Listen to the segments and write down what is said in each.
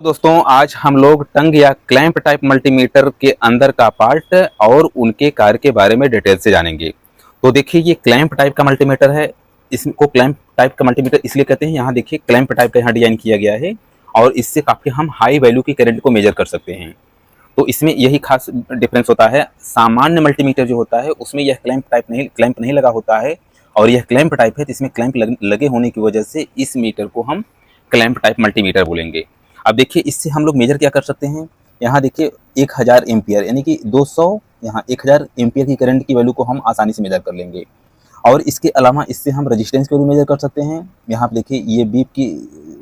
दोस्तों आज हम लोग टंग या क्लैंप टाइप मल्टीमीटर के अंदर का पार्ट और उनके कार्य के बारे में डिटेल से जानेंगे। तो देखिए ये क्लैंप टाइप का मल्टीमीटर है। इसको क्लैंप टाइप का मल्टीमीटर इसलिए कहते हैं, यहाँ देखिए क्लैंप टाइप का यहाँ डिजाइन किया गया है और इससे काफ़ी हम हाई वैल्यू की करंट को मेजर कर सकते हैं। तो इसमें यही खास डिफरेंस होता है। सामान्य मल्टीमीटर जो होता है उसमें यह क्लैंप नहीं लगा होता है और यह क्लैंप टाइप है, तो इसमें क्लैंप लगे होने की वजह से इस मीटर को हम क्लैंप टाइप मल्टीमीटर बोलेंगे। अब देखिए इससे हम लोग मेजर क्या कर सकते हैं। यहाँ देखिए 1000 एम्पियर यानी कि 200, यहाँ 1000 एम्पियर की करंट की वैल्यू को हम आसानी से मेजर कर लेंगे। और इसके अलावा इससे हम रेजिस्टेंस की वैल्यू मेजर कर सकते हैं। यहाँ पे देखिए ये बीप की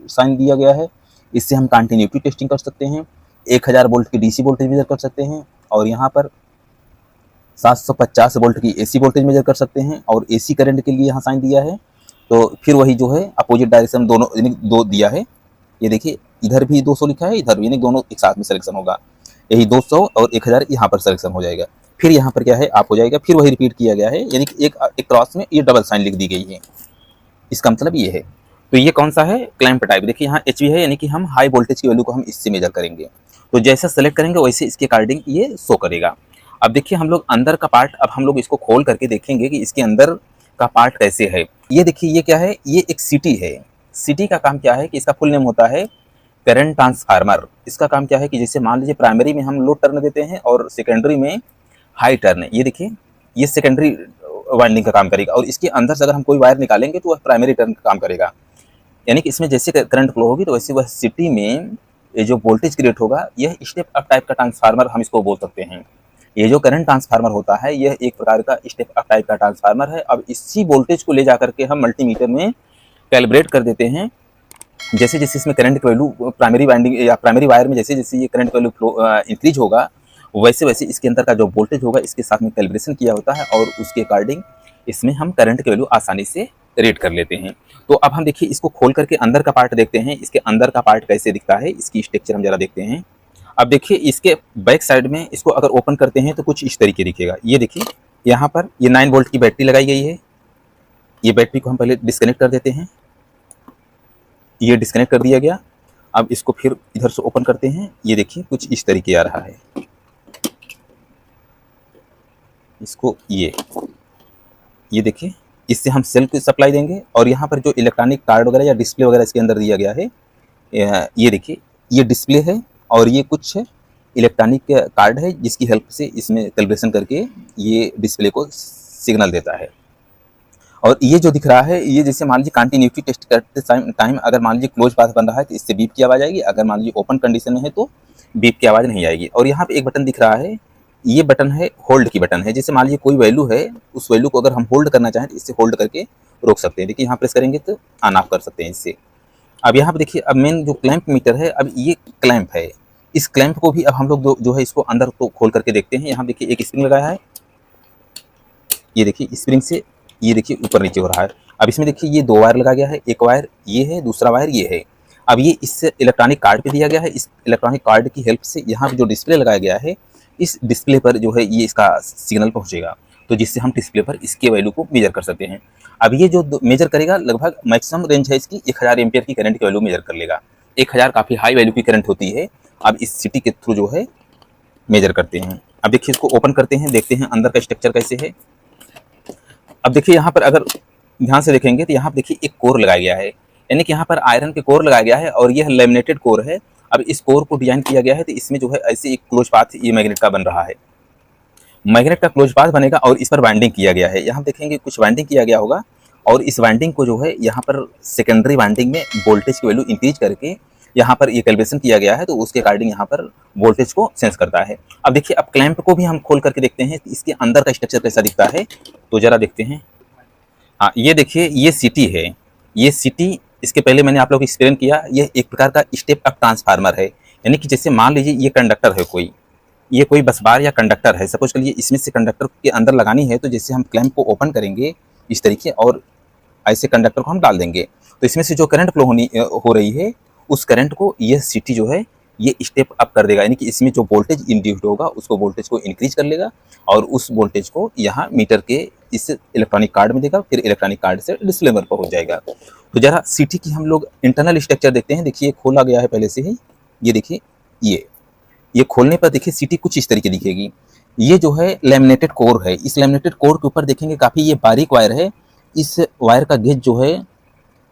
साइन दिया गया है, इससे हम कंटिन्यूटी टेस्टिंग कर सकते हैं। 1000 वोल्ट की डीसी वोल्टेज मेजर कर सकते हैं और यहाँ पर 750 वोल्ट की एसी वोल्टेज मेजर कर सकते हैं। और एसी करंट के लिए यहाँ साइन दिया है, तो फिर वही जो है अपोजिट डायरेक्शन दोनों यानी दो दिया है। ये देखिए इधर भी 200 लिखा है, इधर भी, यानी दोनों एक साथ में सिलेक्शन होगा। यही 200 और 1000 यहाँ पर सिलेक्शन हो जाएगा। फिर यहाँ पर क्या है आप हो जाएगा, फिर वही रिपीट किया गया है, यानी कि एक क्रॉस में ये डबल साइन लिख दी गई है। इसका मतलब ये है। तो ये कौन सा है, क्लैंप टाइप। देखिए यहाँ एचवी है, यानी कि हम हाई वोल्टेज की वैल्यू को हम इससे मेजर करेंगे। तो जैसा सेलेक्ट करेंगे वैसे इसके अकॉर्डिंग ये शो करेगा। अब देखिए हम लोग अंदर का पार्ट, अब हम लोग इसको खोल करके देखेंगे कि इसके अंदर का पार्ट कैसे है। ये देखिए ये क्या है, ये एक सिटी है। सिटी का काम क्या है कि इसका फुल नेम होता है करंट ट्रांसफार्मर। इसका काम क्या है कि जैसे मान लीजिए प्राइमरी में हम लो टर्न देते हैं और सेकेंडरी में हाई टर्न है। ये देखिए ये सेकेंडरी वाइंडिंग का काम करेगा और इसके अंदर से अगर हम कोई वायर निकालेंगे तो वह प्राइमरी टर्न का काम करेगा। यानी कि इसमें जैसे करंट फ्लो होगी तो वैसे वह सिटी में ये जो वोल्टेज क्रिएट होगा, यह स्टेप अप टाइप का ट्रांसफार्मर हम इसको बोल सकते हैं। ये जो करंट ट्रांसफार्मर होता है यह एक प्रकार का स्टेप अप टाइप का ट्रांसफार्मर है। अब इसी वोल्टेज को ले जाकर के हम मल्टीमीटर में कैलिब्रेट कर देते हैं। जैसे जैसे इसमें करंट की वैल्यू प्राइमरी वाइंडिंग या प्राइमरी वायर में जैसे जैसे ये करंट वैल्यू फ्लो इंक्रीज होगा, वैसे वैसे इसके अंदर का जो वोल्टेज होगा इसके साथ में कैलिब्रेशन किया होता है और उसके अकॉर्डिंग इसमें हम करंट की वैल्यू आसानी से रेट कर लेते हैं। तो अब हम देखिए इसको खोल करके अंदर का पार्ट देखते हैं। इसके अंदर का पार्ट कैसे दिखता है, इसकी स्ट्रक्चर हम जरा देखते हैं। अब देखिए इसके बैक साइड में इसको अगर ओपन करते हैं तो कुछ इस तरीके दिखेगा। ये देखिए यहाँ पर ये 9 वोल्ट की बैटरी लगाई गई है। ये बैटरी को हम पहले डिस्कनेक्ट कर देते हैं। ये डिस्कनेक्ट कर दिया गया। अब इसको फिर इधर से ओपन करते हैं। ये देखिए कुछ इस तरीके आ रहा है। इसको ये देखिए इससे हम सेल को सप्लाई देंगे और यहाँ पर जो इलेक्ट्रॉनिक कार्ड वगैरह या डिस्प्ले वगैरह इसके अंदर दिया गया है, ये देखिए ये डिस्प्ले है और ये कुछ इलेक्ट्रॉनिक कार्ड है जिसकी हेल्प से इसमें कैलिब्रेशन करके ये डिस्प्ले को सिग्नल देता है। और ये जो दिख रहा है ये जैसे मान लीजिए कंटिन्यूटी टेस्ट करते टाइम अगर मान लीजिए क्लोज पाथ बन रहा है तो इससे बीप की आवाज़ आएगी, अगर मान लीजिए ओपन कंडीशन में है तो बीप की आवाज़ नहीं आएगी। और यहाँ पे एक बटन दिख रहा है, ये बटन है होल्ड की बटन है। जैसे मान लीजिए कोई वैल्यू है, उस वैल्यू को अगर हम होल्ड करना चाहें तो इससे होल्ड करके रोक सकते हैं। देखिए यहाँ प्रेस करेंगे तो ऑन ऑफ कर सकते हैं इससे। अब यहाँ पर देखिए अब मेन जो क्लैंप मीटर है, अब ये क्लैंप है। इस क्लैंप को भी अब हम लोग जो है इसको अंदर को खोल करके देखते हैं। यहाँ देखिए एक स्प्रिंग लगाया है, ये देखिए स्प्रिंग से ये देखिए ऊपर नीचे हो रहा है। अब इसमें देखिए ये 2 वायर लगा गया है, एक वायर ये है, दूसरा वायर ये है। अब ये इससे इलेक्ट्रॉनिक कार्ड पे दिया गया है। इस इलेक्ट्रॉनिक कार्ड की हेल्प से यहाँ पे जो डिस्प्ले लगाया गया है, इस डिस्प्ले पर जो है ये इसका सिग्नल पहुँचेगा, तो जिससे हम डिस्प्ले पर इसके वैल्यू को मेजर कर सकते हैं। अब ये जो मेजर करेगा लगभग मैक्सिमम रेंज है इसकी 1000 एम्पियर की करंट की वैल्यू मेजर कर लेगा। 1000 काफ़ी हाई वैल्यू की करंट होती है। अब इस सिटी के थ्रू जो है मेजर करते हैं। अब देखिए इसको ओपन करते हैं, देखते हैं अंदर का स्ट्रक्चर कैसे है। अब देखिए यहाँ पर अगर ध्यान से देखेंगे तो यहाँ पर देखिए एक कोर लगाया गया है, यानी कि यहाँ पर आयरन के कोर लगाया गया है और यह लेमिनेटेड कोर है। अब इस कोर को डिजाइन किया गया है तो इसमें जो है ऐसे एक क्लोज पाथ ये मैग्नेट का बन रहा है। मैग्नेट का क्लोज पाथ बनेगा और इस पर वाइंडिंग किया गया है। यहाँ देखेंगे कुछ वाइंडिंग किया गया होगा और इस वाइंडिंग को जो है यहाँ पर सेकेंडरी वाइंडिंग में वोल्टेज की वैल्यू इंक्रीज करके यहाँ पर ये कैलिब्रेशन किया गया है, तो उसके अकॉर्डिंग यहाँ पर वोल्टेज को सेंस करता है। अब देखिए अब क्लैंप को भी हम खोल करके देखते हैं इसके अंदर का स्ट्रक्चर कैसा दिखता है, तो जरा देखते हैं। हाँ ये देखिए ये सिटी है। ये सिटी इसके पहले मैंने आप लोग को एक्सप्लेन किया, यह एक प्रकार का स्टेप अप ट्रांसफार्मर है। यानी कि जैसे मान लीजिए ये कंडक्टर है, ये कोई बस बार या कंडक्टर है, सपोज करिए इसमें से कंडक्टर के अंदर लगानी है, तो जैसे हम क्लैंप को ओपन करेंगे इस तरीके और ऐसे कंडक्टर को हम डाल देंगे, तो इसमें से जो करंट फ्लो हो रही है उस करंट को यह सिटी जो है ये स्टेप अप कर देगा। यानी कि इसमें जो वोल्टेज इंड्यूस्ड होगा उसको वोल्टेज को इंक्रीज कर लेगा और उस वोल्टेज को यहाँ मीटर के इस इलेक्ट्रॉनिक कार्ड में देगा, फिर इलेक्ट्रॉनिक कार्ड से डिस्प्ले पर पहुँच जाएगा। तो जरा सिटी की हम लोग इंटरनल स्ट्रक्चर देखते हैं। देखिए खोला गया है पहले से ही, ये देखिए, ये खोलने पर देखिए सीटी कुछ इस तरीके दिखेगी। ये जो है लैमिनेटेड कोर है। इस लैमिनेटेड कोर के ऊपर देखेंगे काफ़ी ये बारीक वायर है। इस वायर का गेज जो है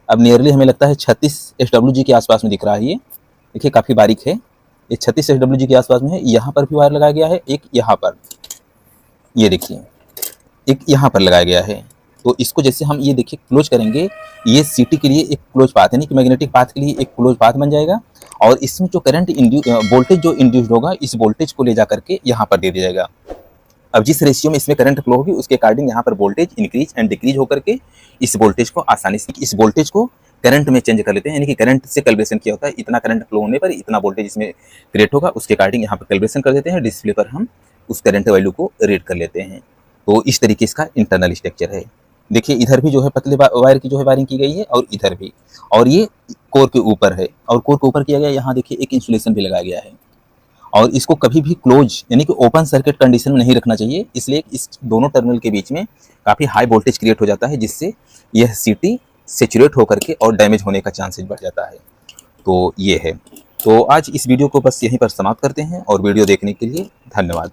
अब नियरली हमें लगता है 36 SWG के आसपास में दिख रहा है। ये देखिए काफ़ी बारीक है, ये 36 SWG के आसपास में है। यहाँ पर भी वायर लगाया गया है, एक यहाँ पर, ये देखिए एक यहाँ पर लगाया गया है। तो इसको जैसे हम ये देखिए क्लोज करेंगे, ये सीटी के लिए एक क्लोज पाथ यानी कि मैग्नेटिक पाथ के लिए एक क्लोज पाथ बन जाएगा। और इसमें जो करंट वोल्टेज जो इंड्यूस्ड होगा, इस वोल्टेज को ले जा करके यहाँ पर दे दिया जाएगा। अब जिस रेशियो में इसमें करंट फ्लो होगी, उसके अकॉर्डिंग यहाँ पर वोल्टेज इंक्रीज एंड डिक्रीज होकर के इस वोल्टेज को आसानी से, इस वोल्टेज को करंट में चेंज कर लेते हैं। यानी कि करंट से कैलिब्रेशन किया होता है, इतना करंट फ्लो होने पर इतना वोल्टेज इसमें क्रिएट होगा, उसके अकॉर्डिंग यहाँ पर कैलिब्रेशन कर देते हैं। डिस्प्ले पर हम उस करंट वैल्यू को रीड कर लेते हैं। तो इस तरीके इसका इंटरनल स्ट्रक्चर है। देखिए इधर भी जो है पतले वायर की जो है वायरिंग की गई है, और इधर भी, और ये कोर के ऊपर है, और कोर के ऊपर किया गया, यहाँ देखिए एक इंसुलेशन भी लगाया गया है। और इसको कभी भी क्लोज यानी कि ओपन सर्किट कंडीशन में नहीं रखना चाहिए, इसलिए इस दोनों टर्मिनल के बीच में काफ़ी हाई वोल्टेज क्रिएट हो जाता है, जिससे यह सीटी सेचुरेट होकर के और डैमेज होने का चांसेस बढ़ जाता है। तो ये है। तो आज इस वीडियो को बस यहीं पर समाप्त करते हैं, और वीडियो देखने के लिए धन्यवाद।